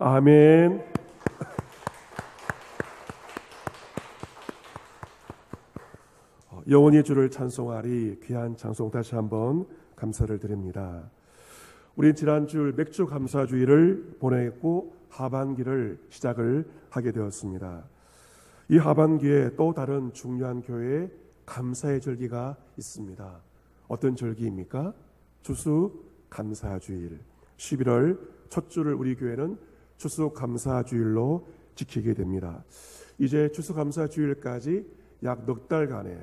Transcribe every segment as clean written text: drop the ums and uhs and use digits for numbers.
아멘. 영원히 주를 찬송하리. 귀한 찬송 다시 한번 감사를 드립니다. 우리 지난주 맥주 감사주의를 보냈고 하반기를 시작을 하게 되었습니다. 이 하반기에 또 다른 중요한 교회의 감사의 절기가 있습니다. 어떤 절기입니까? 추수 감사주일. 11월 첫 주를 우리 교회는 추수 감사주일로 지키게 됩니다. 이제 추수 감사주일까지 약 넉 달간의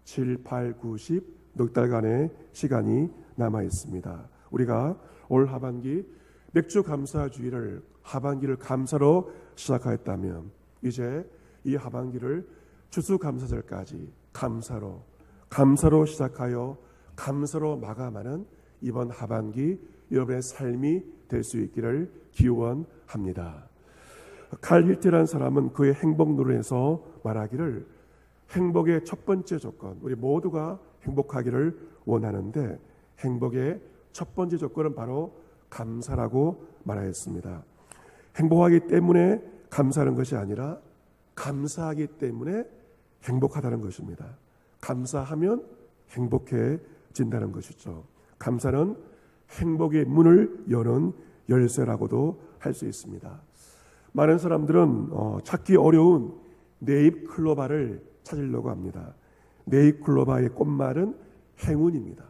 7, 8, 9, 10 넉 달간의 시간이 남아 있습니다. 우리가 올 하반기 맥주 감사주일을 하반기를 감사로 시작하였다면 이제 이 하반기를 추수 감사절까지 감사로 시작하여 감사로 마감하는 이번 하반기 여러분의 삶이 될 수 있기를 기원합니다. 칼 힐트라는 사람은 그의 행복론에서 말하기를 행복의 첫 번째 조건, 우리 모두가 행복하기를 원하는데 행복의 첫 번째 조건은 바로 감사라고 말하였습니다. 행복하기 때문에 감사하는 것이 아니라 감사하기 때문에 행복하다는 것입니다. 감사하면 행복해진다는 것이죠. 감사는 행복의 문을 여는 열쇠라고도 할 수 있습니다. 많은 사람들은 찾기 어려운 네잎클로바를 찾으려고 합니다. 네잎클로바의 꽃말은 행운입니다.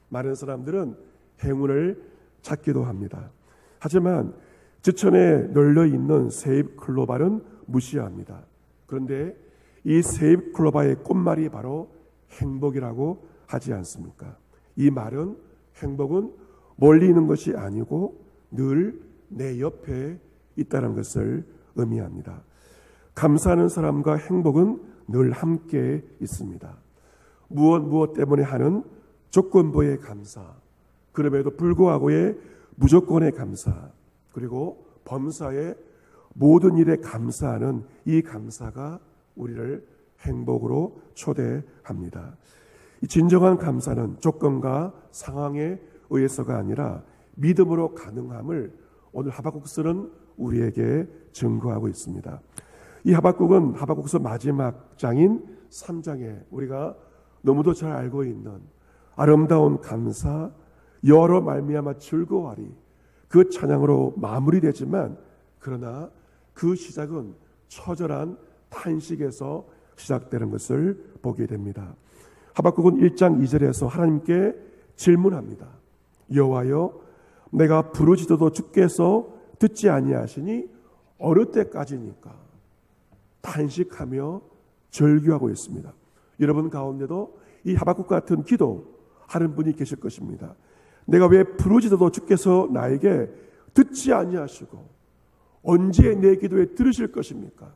많은 사람들은 행운을 찾기도 합니다. 하지만 지천에 널려있는 세잎클로바는 무시합니다. 그런데 이 세잎클로바의 꽃말이 바로 행복이라고 하지 않습니까? 이 말은 행복은 멀리 있는 것이 아니고 늘 내 옆에 있다는 것을 의미합니다. 감사하는 사람과 행복은 늘 함께 있습니다. 무엇 때문에 하는 조건부의 감사, 그럼에도 불구하고의 무조건의 감사, 그리고 범사의 모든 일에 감사하는 이 감사가 우리를 행복으로 초대합니다. 이 진정한 감사는 조건과 상황에 의해서가 아니라 믿음으로 가능함을 오늘 하박국서는 우리에게 증거하고 있습니다. 이 하박국은 하박국서 마지막 장인 3장에 우리가 너무도 잘 알고 있는 아름다운 감사, 여러 말미암아 즐거워하리, 그 찬양으로 마무리되지만 그러나 그 시작은 처절한 탄식에서 시작되는 것을 보게 됩니다. 하박국은 1장 2절에서 하나님께 질문합니다. 여호와여, 내가 부르짖어도 주께서 듣지 아니하시니 어느 때까지니까? 탄식하며 절규하고 있습니다. 여러분 가운데도 이 하박국 같은 기도 하는 분이 계실 것입니다. 내가 왜 부르짖어도 주께서 나에게 듣지 아니하시고 언제 내 기도에 들으실 것입니까?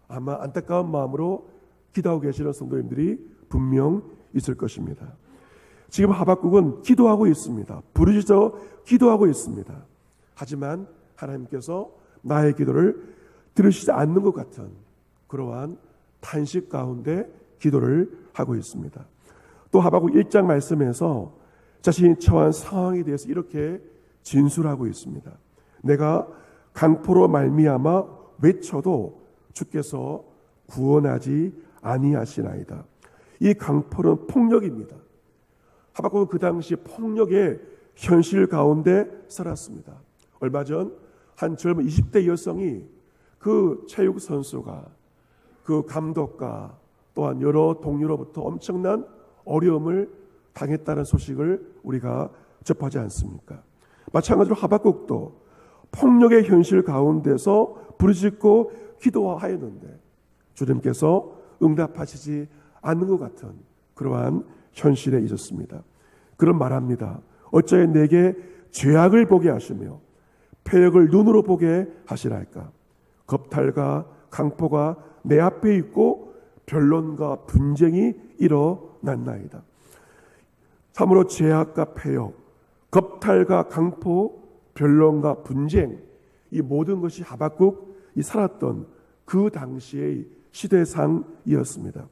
아마 안타까운 마음으로 기도하고 계시는 성도님들이 분명 있을 것입니다. 지금 하박국은 기도하고 있습니다. 부르짖어 기도하고 있습니다. 하지만 하나님께서 나의 기도를 들으시지 않는 것 같은 그러한 탄식 가운데 기도를 하고 있습니다. 또 하박국 1장 말씀에서 자신이 처한 상황에 대해서 이렇게 진술하고 있습니다. 내가 강포로 말미암아 외쳐도 주께서 구원하지 아니하시나이다. 이 강포는 폭력입니다. 하박국은 그 당시 폭력의 현실 가운데 살았습니다. 얼마 전 한 젊은 20대 여성이 그 체육 선수가 그 감독과 또한 여러 동료로부터 엄청난 어려움을 당했다는 소식을 우리가 접하지 않습니까? 마찬가지로 하박국도 폭력의 현실 가운데서 부르짖고 기도하였는데 주님께서 응답하시지 않는 것 같은 그러한 현실에 있었습니다. 그런 말합니다. 어찌하여 내게 죄악을 보게 하시며 패역을 눈으로 보게 하시나이까? 겁탈과 강포가 내 앞에 있고 변론과 분쟁이 일어났나이다. 참으로 죄악과 패역, 겁탈과 강포, 변론과 분쟁, 이 모든 것이 하박국이 살았던 그 당시의 시대상이었습니다.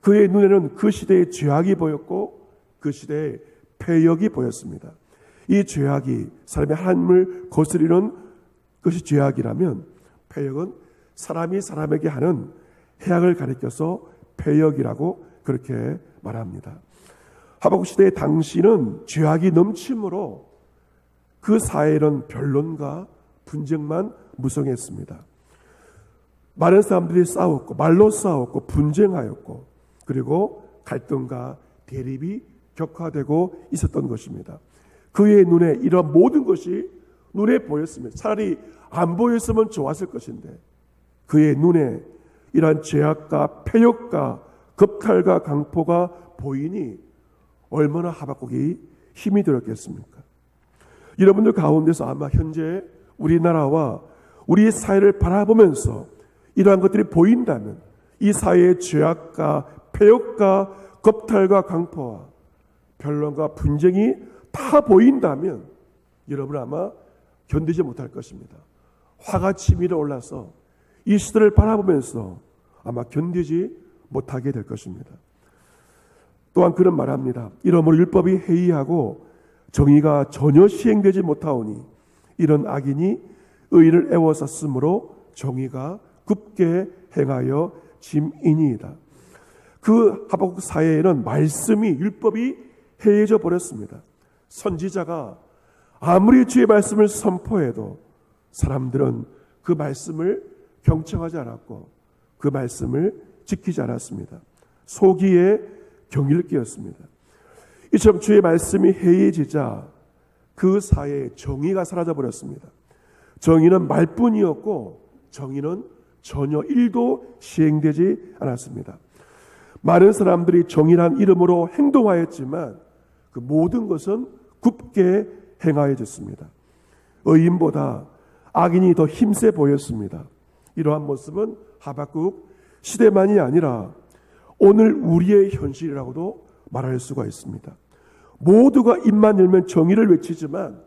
그의 눈에는 그 시대의 죄악이 보였고 그 시대의 패역이 보였습니다. 이 죄악이 사람의 하나님을 거스리는 그것이 죄악이라면 패역은 사람이 사람에게 하는 해악을 가리켜서 패역이라고 그렇게 말합니다. 하박국 시대 당시는 죄악이 넘침으로 그 사회는 변론과 분쟁만 무성했습니다. 많은 사람들이 싸웠고 말로 싸웠고 분쟁하였고 그리고 갈등과 대립이 격화되고 있었던 것입니다. 그의 눈에 이런 모든 것이 눈에 보였습니다. 차라리 안 보였으면 좋았을 것인데 그의 눈에 이러한 죄악과 패역과 겁탈과 강포가 보이니 얼마나 하박국이 힘이 들었겠습니까? 여러분들 가운데서 아마 현재 우리나라와 우리 사회를 바라보면서 이러한 것들이 보인다면 이 사회의 죄악과 패역과 겁탈과 강포와 변론과 분쟁이 다 보인다면 여러분 아마 견디지 못할 것입니다. 화가 치밀어 올라서 이 시대를 바라보면서 아마 견디지 못하게 될 것입니다. 또한 그런 말합니다. 이러므로 율법이 해이하고 정의가 전혀 시행되지 못하오니 이런 악인이 의인을 애워쌌으므로 정의가 굽게 행하여 짐이니이다. 그 하박국 사회에는 말씀이 율법이 해이해져 버렸습니다. 선지자가 아무리 주의 말씀을 선포해도 사람들은 그 말씀을 경청하지 않았고 그 말씀을 지키지 않았습니다. 소기에 경의를 끼었습니다. 이처럼 주의 말씀이 해이해지자 그 사회에 정의가 사라져 버렸습니다. 정의는 말뿐이었고 정의는 전혀 1도 시행되지 않았습니다. 많은 사람들이 정의란 이름으로 행동하였지만 그 모든 것은 굽게 행하여졌습니다. 의인보다 악인이 더 힘세 보였습니다. 이러한 모습은 하박국 시대만이 아니라 오늘 우리의 현실이라고도 말할 수가 있습니다. 모두가 입만 열면 정의를 외치지만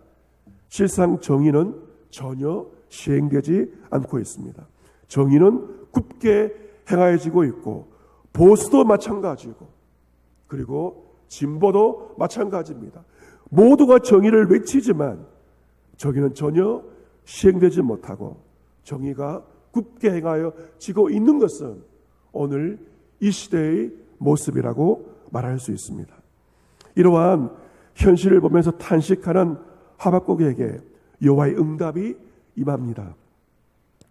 실상 정의는 전혀 시행되지 않고 있습니다. 정의는 굽게 행하여지고 있고 보수도 마찬가지고 그리고 진보도 마찬가지입니다. 모두가 정의를 외치지만 정의는 전혀 시행되지 못하고 정의가 굽게 행하여지고 있는 것은 오늘 이 시대의 모습이라고 말할 수 있습니다. 이러한 현실을 보면서 탄식하는 하박국에게 여호와의 응답이 임합니다.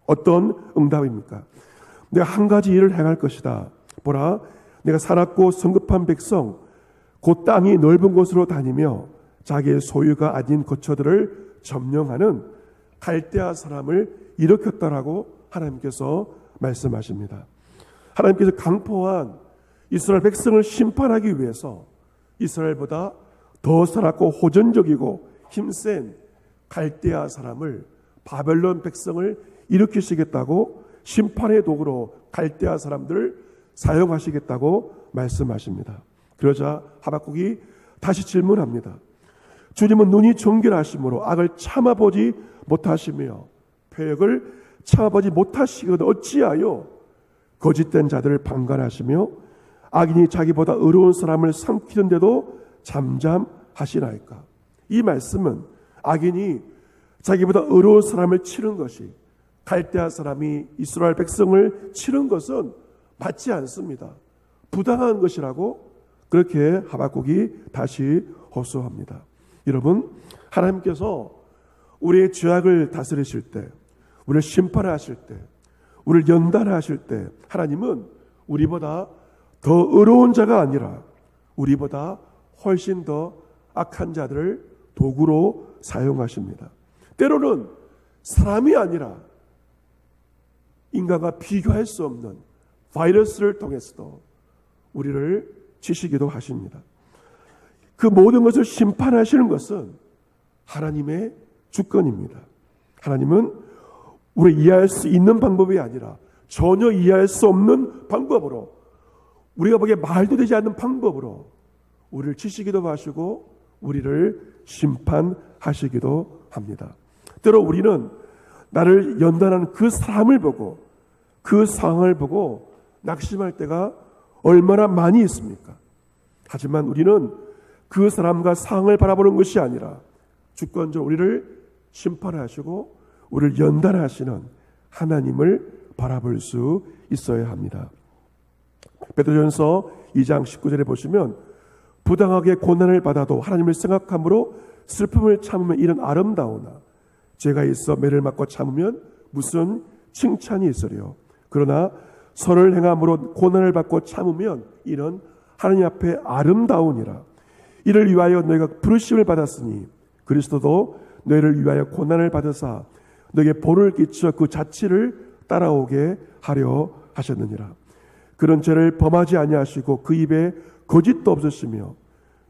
어떤 응답입니까? 내가 한 가지 일을 행할 것이다. 보라, 내가 살았고 성급한 백성 곧 땅이 넓은 곳으로 다니며 자기의 소유가 아닌 거처들을 점령하는 갈대아 사람을 일으켰다라고 하나님께서 말씀하십니다. 하나님께서 강포한 이스라엘 백성을 심판하기 위해서 이스라엘보다 더 살았고 호전적이고 힘센 갈대아 사람을 바벨론 백성을 일으키시겠다고 심판의 도구로 갈대아 사람들을 사용하시겠다고 말씀하십니다. 그러자 하박국이 다시 질문합니다. 주님은 눈이 정결하심으로 악을 참아보지 못하시며 패역을 참아보지 못하시거든 어찌하여 거짓된 자들을 방관하시며 악인이 자기보다 의로운 사람을 삼키는데도 잠잠하시나이까. 이 말씀은 악인이 자기보다 의로운 사람을 치는 것이 갈대아 사람이 이스라엘 백성을 치는 것은 맞지 않습니다. 부당한 것이라고 그렇게 하박국이 다시 호소합니다. 여러분, 하나님께서 우리의 죄악을 다스리실 때, 우리를 심판하실 때, 우리를 연단하실 때 하나님은 우리보다 더 의로운 자가 아니라 우리보다 훨씬 더 악한 자들을 도구로 사용하십니다. 때로는 사람이 아니라 인간과 비교할 수 없는 바이러스를 통해서도 우리를 치시기도 하십니다. 그 모든 것을 심판하시는 것은 하나님의 주권입니다. 하나님은 우리를 이해할 수 있는 방법이 아니라 전혀 이해할 수 없는 방법으로 우리가 보기에 말도 되지 않는 방법으로 우리를 치시기도 하시고 우리를 심판하시기도 합니다. 때로 우리는 나를 연단하는 그 사람을 보고 그 상황을 보고 낙심할 때가 얼마나 많이 있습니까? 하지만 우리는 그 사람과 상황을 바라보는 것이 아니라 주권적으로 우리를 심판하시고 우리를 연단하시는 하나님을 바라볼 수 있어야 합니다. 베드로전서 2장 19절에 보시면 부당하게 고난을 받아도 하나님을 생각함으로 슬픔을 참으면 이런 아름다우나 죄가 있어 매를 맞고 참으면 무슨 칭찬이 있으리요. 그러나 선을 행함으로 고난을 받고 참으면 이런 하나님 앞에 아름다우니라. 이를 위하여 너희가 부르심을 받았으니 그리스도도 너희를 위하여 고난을 받으사 너희에게 본을 끼쳐 그 자취를 따라오게 하려 하셨느니라. 그런 죄를 범하지 아니하시고 그 입에 거짓도 없으시며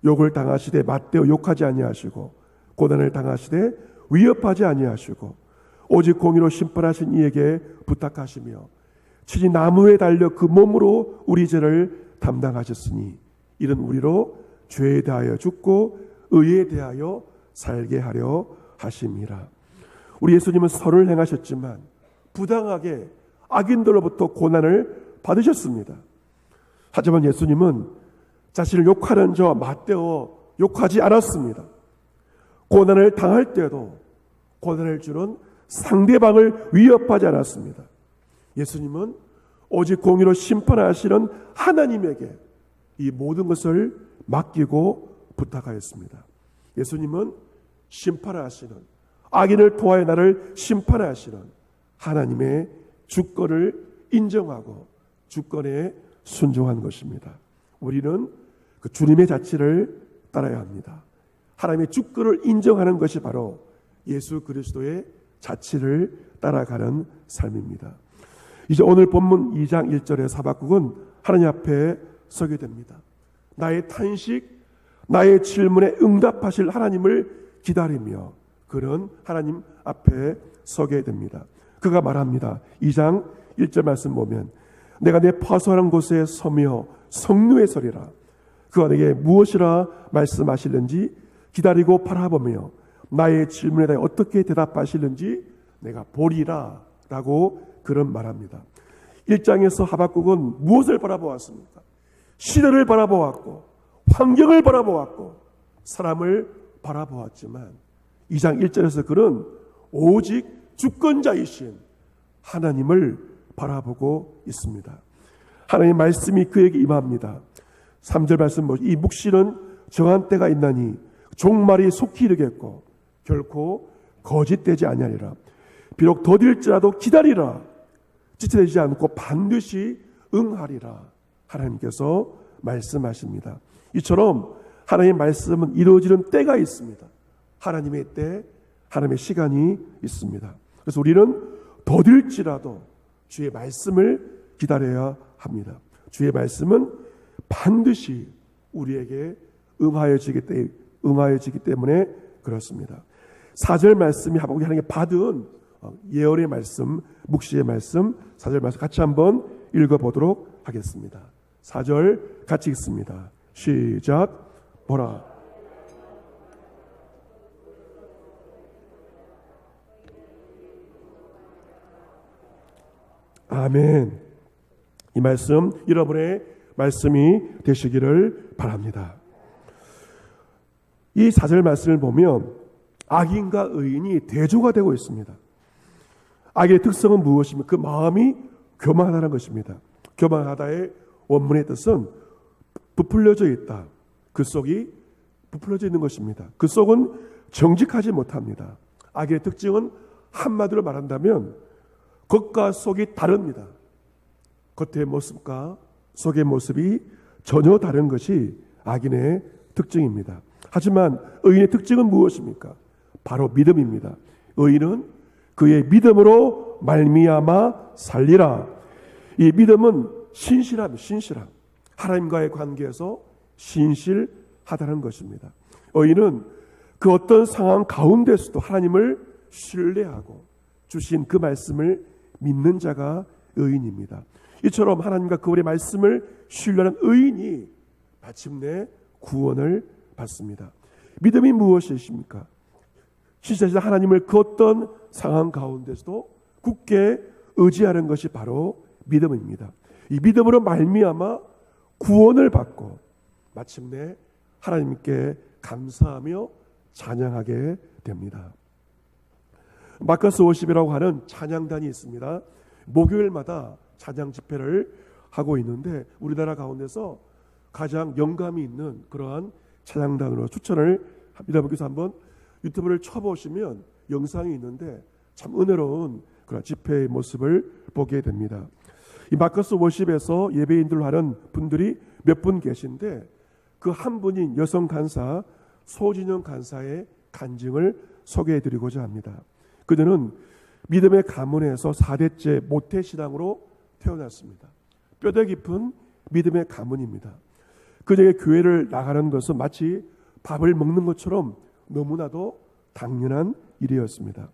욕을 당하시되 맞대어 욕하지 아니하시고 고난을 당하시되 위협하지 아니하시고 오직 공의로 심판하신 이에게 부탁하시며 친히 나무에 달려 그 몸으로 우리 죄를 담당하셨으니 이런 우리로 죄에 대하여 죽고 의에 대하여 살게 하려 하심이라. 우리 예수님은 선을 행하셨지만 부당하게 악인들로부터 고난을 받으셨습니다. 하지만 예수님은 자신을 욕하는 자와 맞대어 욕하지 않았습니다. 고난을 당할 때도 고난을 주는 상대방을 위협하지 않았습니다. 예수님은 오직 공의로 심판하시는 하나님에게 이 모든 것을 맡기고 부탁하였습니다. 예수님은 심판하시는, 악인을 통하여 나를 심판하시는 하나님의 주권을 인정하고 주권에 순종한 것입니다. 우리는 그 주님의 자치를 따라야 합니다. 하나님의 주권을 인정하는 것이 바로 예수 그리스도의 자치를 따라가는 삶입니다. 이제 오늘 본문 2장 1절의 하박국은 하나님 앞에 서게 됩니다. 나의 탄식, 나의 질문에 응답하실 하나님을 기다리며 그런 하나님 앞에 서게 됩니다. 그가 말합니다. 2장 1절 말씀 보면 내가 내 파수하는 곳에 서며 성류에 서리라. 그가 내게 무엇이라 말씀하실는지 기다리고 바라보며 나의 질문에 대해 어떻게 대답하실는지 내가 보리라 라고 그런 말합니다. 1장에서 하박국은 무엇을 바라보았습니까? 시대를 바라보았고 환경을 바라보았고 사람을 바라보았지만 2장 1절에서 그는 오직 주권자이신 하나님을 바라보고 있습니다. 하나님의 말씀이 그에게 임합니다. 3절 말씀 보시죠. 이 묵시는 정한 때가 있나니 종말이 속히 이르겠고 결코 거짓되지 아니하리라. 비록 더딜지라도 기다리라. 지체되지 않고 반드시 응하리라. 하나님께서 말씀하십니다. 이처럼 하나님의 말씀은 이루어지는 때가 있습니다. 하나님의 때, 하나님의 시간이 있습니다. 그래서 우리는 더딜지라도 주의 말씀을 기다려야 합니다. 주의 말씀은 반드시 우리에게 응하여지기 때문에 그렇습니다. 4절 말씀이 하박국이 하나님께 받은 예언의 말씀, 묵시의 말씀, 4절 말씀 같이 한번 읽어보도록 하겠습니다. 4절 같이 읽습니다. 시작. 보라. 아멘. 이 말씀 여러분의 말씀이 되시기를 바랍니다. 이 4절 말씀을 보면 악인과 의인이 대조가 되고 있습니다. 악의 특성은 무엇입니까? 그 마음이 교만하다는 것입니다. 교만하다의 원문의 뜻은 부풀려져 있다. 그 속이 부풀려져 있는 것입니다. 그 속은 정직하지 못합니다. 악의 특징은 한마디로 말한다면 겉과 속이 다릅니다. 겉의 모습과 속의 모습이 전혀 다른 것이 악인의 특징입니다. 하지만 의인의 특징은 무엇입니까? 바로 믿음입니다. 의인은 그의 믿음으로 말미암아 살리라. 이 믿음은 신실함. 하나님과의 관계에서 신실하다는 것입니다. 의인은 그 어떤 상황 가운데서도 하나님을 신뢰하고 주신 그 말씀을 믿는 자가 의인입니다. 이처럼 하나님과 그분의 말씀을 신뢰하는 의인이 마침내 구원을 받습니다. 믿음이 무엇이십니까? 신실하신 하나님을 그 어떤 상황 가운데서도 굳게 의지하는 것이 바로 믿음입니다. 이 믿음으로 말미암아 구원을 받고 마침내 하나님께 감사하며 찬양하게 됩니다. 마커스 50이라고 하는 찬양단이 있습니다. 목요일마다 찬양 집회를 하고 있는데 우리나라 가운데서 가장 영감이 있는 그러한 찬양단으로 추천을 합니다. 여러분께서 한번 유튜브를 쳐보시면 영상이 있는데 참 은혜로운 그런 집회의 모습을 보게 됩니다. 이 마커스 50에서 예배인들로 하는 분들이 몇 분 계신데 그 한 분인 여성 간사 소진영 간사의 간증을 소개해드리고자 합니다. 그들은 믿음의 가문에서 4대째 모태신앙으로 태어났습니다. 뼈대 깊은 믿음의 가문입니다. 그들의 교회를 나가는 것은 마치 밥을 먹는 것처럼 너무나도 당연한 일이었습니다.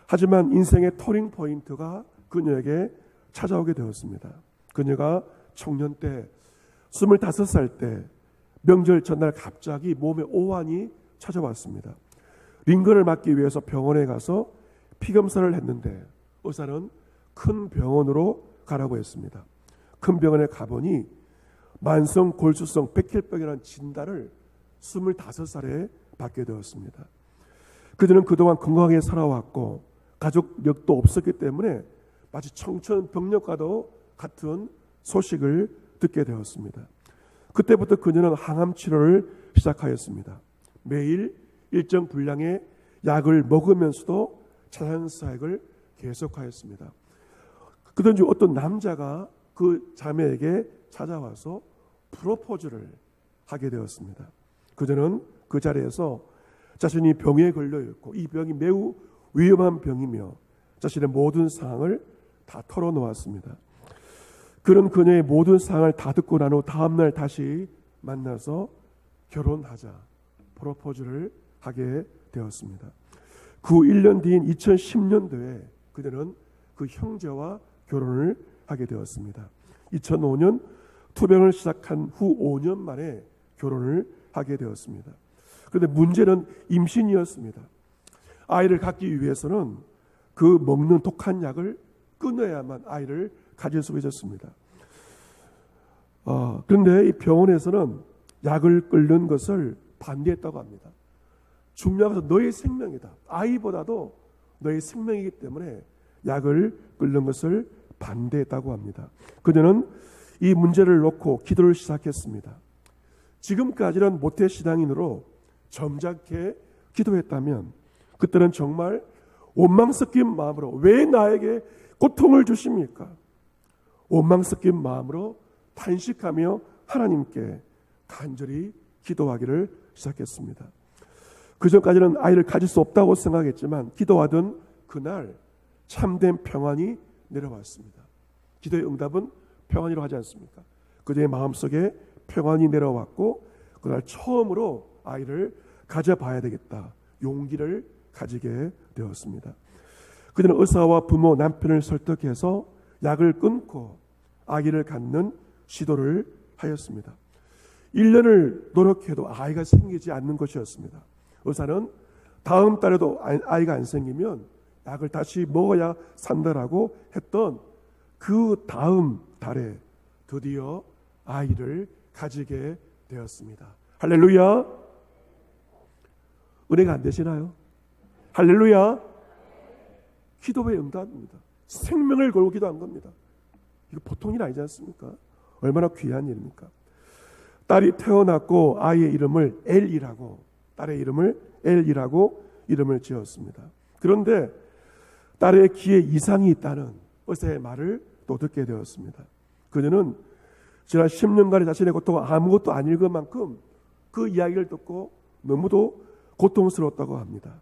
하지만 인생의 터닝 포인트가 그녀에게 찾아오게 되었습니다. 그녀가 청년 때 25살 때 명절 전날 갑자기 몸에 오한이 찾아왔습니다. 링거를 맞기 위해서 병원에 가서 피검사를 했는데 의사는 큰 병원으로 가라고 했습니다. 큰 병원에 가보니 만성 골수성 백혈병이라는 진단을 25살에 받게 되었습니다. 그들은 그동안 건강하게 살아왔고 가족력도 없었기 때문에 마치 청천벽력과도 같은 소식을 듣게 되었습니다. 그때부터 그녀는 항암 치료를 시작하였습니다. 매일 일정 분량의 약을 먹으면서도 자연사역을 계속하였습니다. 그러던 중 어떤 남자가 그 자매에게 찾아와서 프로포즈를 하게 되었습니다. 그녀는 그 자리에서 자신이 병에 걸려 있고 이 병이 매우 위험한 병이며 자신의 모든 상황을 다 털어놓았습니다. 그는 그녀의 모든 상황을 다 듣고 난 후 다음날 다시 만나서 결혼하자 프로포즈를 하게 되었습니다. 그 1년 뒤인 2010년도에 그들은 그 형제와 결혼을 하게 되었습니다. 2005년 투병을 시작한 후 5년 만에 결혼을 하게 되었습니다. 그런데 문제는 임신이었습니다. 아이를 갖기 위해서는 그 먹는 독한 약을 끊어야만 아이를 가질 수가 있었습니다. 그런데 이 병원에서는 약을 끊는 것을 반대했다고 합니다. 중요한 것은 너의 생명이다. 아이보다도 너의 생명이기 때문에 약을 끊는 것을 반대했다고 합니다. 그녀는 이 문제를 놓고 기도를 시작했습니다. 지금까지는 모태신앙인으로 점잖게 기도했다면 그때는 정말 원망 섞인 마음으로 왜 나에게 고통을 주십니까? 원망 섞인 마음으로 탄식하며 하나님께 간절히 기도하기를 시작했습니다. 그 전까지는 아이를 가질 수 없다고 생각했지만 기도하던 그날 참된 평안이 내려왔습니다. 기도의 응답은 평안이라고 하지 않습니까? 그녀의 마음속에 평안이 내려왔고 그날 처음으로 아이를 가져봐야 되겠다 용기를 가지게 되었습니다. 그들은 의사와 부모 남편을 설득해서 약을 끊고 아기를 갖는 시도를 하였습니다. 1년을 노력해도 아이가 생기지 않는 것이었습니다. 의사는 다음 달에도 아이가 안 생기면 약을 다시 먹어야 산다라고 했던 그 다음 달에 드디어 아이를 가지게 되었습니다. 할렐루야. 은혜가 안 되시나요? 할렐루야. 기도의 응답입니다. 생명을 걸고 기도한 겁니다. 이거 보통 일 아니지 않습니까? 얼마나 귀한 일입니까? 딸이 태어났고 아이의 이름을 엘이라고 딸의 이름을 엘이라고 이름을 지었습니다. 그런데 딸의 귀에 이상이 있다는 의사의 말을 또 듣게 되었습니다. 그녀는 지난 10년간의 자신의 고통은 아무것도 아닐 것만큼 그 이야기를 듣고 너무도 고통스러웠다고 합니다.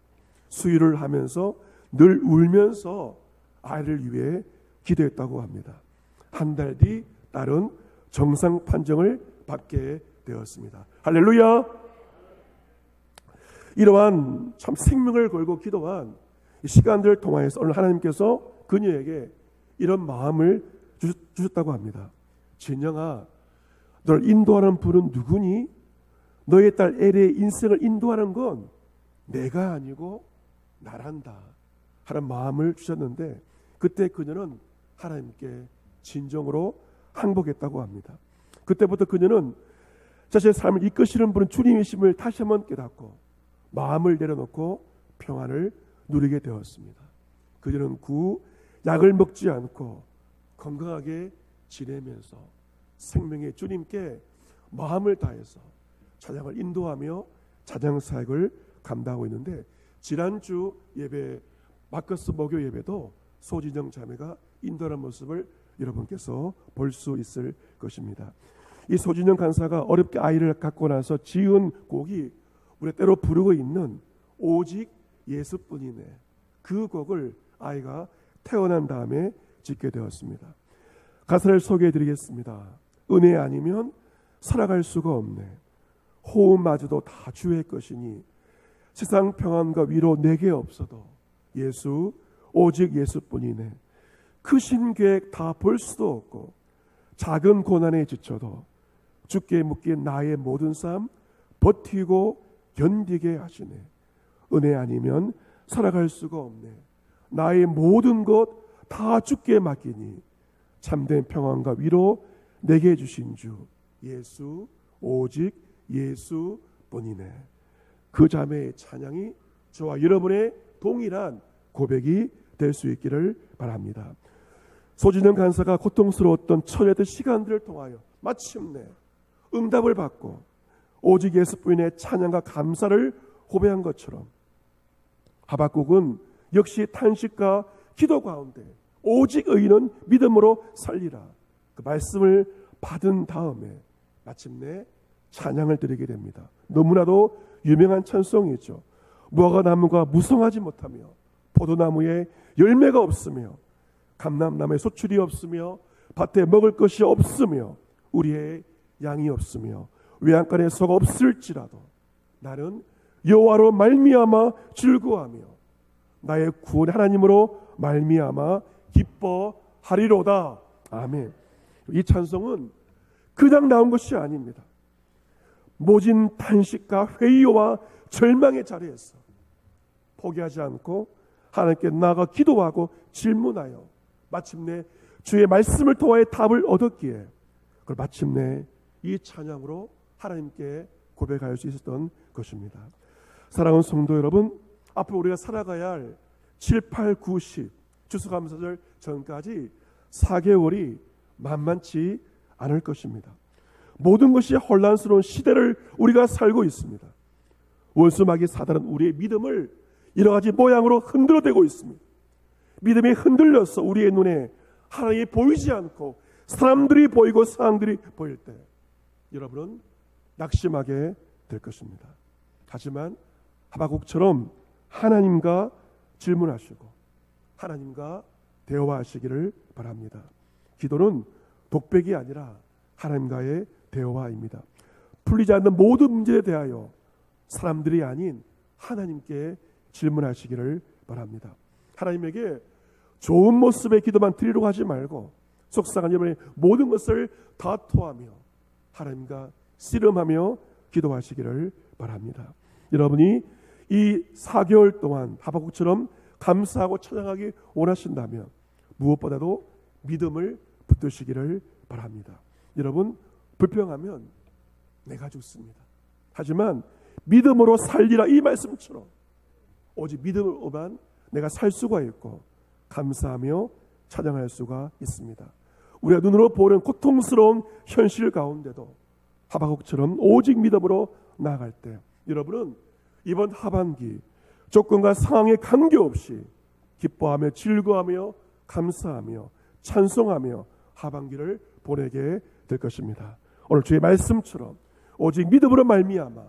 수유를 하면서 늘 울면서 아이를 위해 기도했다고 합니다. 한 달 뒤 딸은 정상 판정을 받게 되었습니다. 할렐루야. 이러한 참 생명을 걸고 기도한 시간들을 통하여서 오늘 하나님께서 그녀에게 이런 마음을 주셨다고 합니다. 진영아, 널 인도하는 분은 누구니? 너의 딸 엘의 인생을 인도하는 건 내가 아니고 나란다 하는 마음을 주셨는데 그때 그녀는 하나님께 진정으로 항복했다고 합니다. 그때부터 그녀는 자신의 삶을 이끄시는 분은 주님이심을 다시 한번 깨닫고 마음을 내려놓고 평안을 누리게 되었습니다. 그들은 약을 먹지 않고 건강하게 지내면서 생명의 주님께 마음을 다해서 찬양을 인도하며 찬양 사역을 감당하고 있는데, 지난주 예배 마커스 목요 예배도 소진영 자매가 인도하는 모습을 여러분께서 볼 수 있을 것입니다. 이 소진영 간사가 어렵게 아이를 갖고 나서 지은 곡이 우리 때로 부르고 있는 오직 예수뿐이네. 그 곡을 아이가 태어난 다음에 짓게 되었습니다. 가사를 소개해 드리겠습니다. 은혜 아니면 살아갈 수가 없네. 호흡마저도 다 주의 것이니 세상 평안과 위로 내게 없어도 예수 오직 예수뿐이네. 크신 계획 다 볼 수도 없고 작은 고난에 지쳐도 주께 묶인 나의 모든 삶 버티고 견디게 하시네. 은혜 아니면 살아갈 수가 없네. 나의 모든 것 다 주께 맡기니 참된 평안과 위로 내게 주신 주 예수 오직 예수뿐이네. 그 자매의 찬양이 저와 여러분의 동일한 고백이 될 수 있기를 바랍니다. 소진영 간사가 고통스러웠던 처했던 시간들을 통하여 마침내 응답을 받고 오직 예수뿐인의 찬양과 감사를 고백한 것처럼 하박국은 역시 탄식과 기도 가운데 오직 의인은 믿음으로 살리라 그 말씀을 받은 다음에 마침내 찬양을 드리게 됩니다. 너무나도 유명한 찬송이죠. 무화과 나무가 무성하지 못하며 포도나무에 열매가 없으며 감람나무에 소출이 없으며 밭에 먹을 것이 없으며 우리의 양이 없으며 외양간에 소가 없을지라도 나는 여호와로 말미암아 즐거워하며 나의 구원 하나님으로 말미암아 기뻐하리로다. 아멘. 이 찬송은 그냥 나온 것이 아닙니다. 모진 탄식과 회의와 절망의 자리에서 포기하지 않고 하나님께 나아가 기도하고 질문하여 마침내 주의 말씀을 통하여 답을 얻었기에 그걸 마침내 이 찬양으로 하나님께 고백할 수 있었던 것입니다. 사랑하는 성도 여러분, 앞으로 우리가 살아가야 할 7, 8, 9, 10 추수감사절 전까지 4개월이 만만치 않을 것입니다. 모든 것이 혼란스러운 시대를 우리가 살고 있습니다. 원수마귀 사단은 우리의 믿음을 여러 가지 모양으로 흔들어대고 있습니다. 믿음이 흔들려서 우리의 눈에 하나님이 보이지 않고 사람들이 보이고 상황들이 보일 때 여러분은 낙심하게 될 것입니다. 하지만 하박국처럼 하나님과 질문하시고 하나님과 대화하시기를 바랍니다. 기도는 독백이 아니라 하나님과의 대화입니다. 풀리지 않는 모든 문제에 대하여 사람들이 아닌 하나님께 질문하시기를 바랍니다. 하나님에게 좋은 모습의 기도만 드리려고 하지 말고 속상한 여러분의 모든 것을 다 토하며 하나님과 씨름하며 기도하시기를 바랍니다. 여러분이 이 4개월 동안 하박국처럼 감사하고 찬양하기 원하신다면 무엇보다도 믿음을 붙드시기를 바랍니다. 여러분, 불평하면 내가 죽습니다. 하지만 믿음으로 살리라 이 말씀처럼 오직 믿음으로만 내가 살 수가 있고 감사하며 찬양할 수가 있습니다. 우리가 눈으로 보는 고통스러운 현실 가운데도 하박국처럼 오직 믿음으로 나아갈 때 여러분은 이번 하반기 조건과 상황에 관계없이 기뻐하며 즐거워하며 감사하며 찬송하며 하반기를 보내게 될 것입니다. 오늘 주의 말씀처럼 오직 믿음으로 말미암아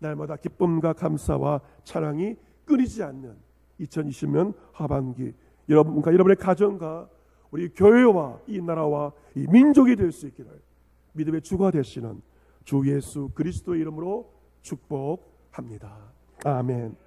날마다 기쁨과 감사와 찬양이 끊이지 않는 2020년 하반기 여러분과 여러분의 가정과 우리 교회와 이 나라와 이 민족이 될 수 있기를 믿음의 주가 되시는 주 예수 그리스도의 이름으로 축복합니다. 아멘.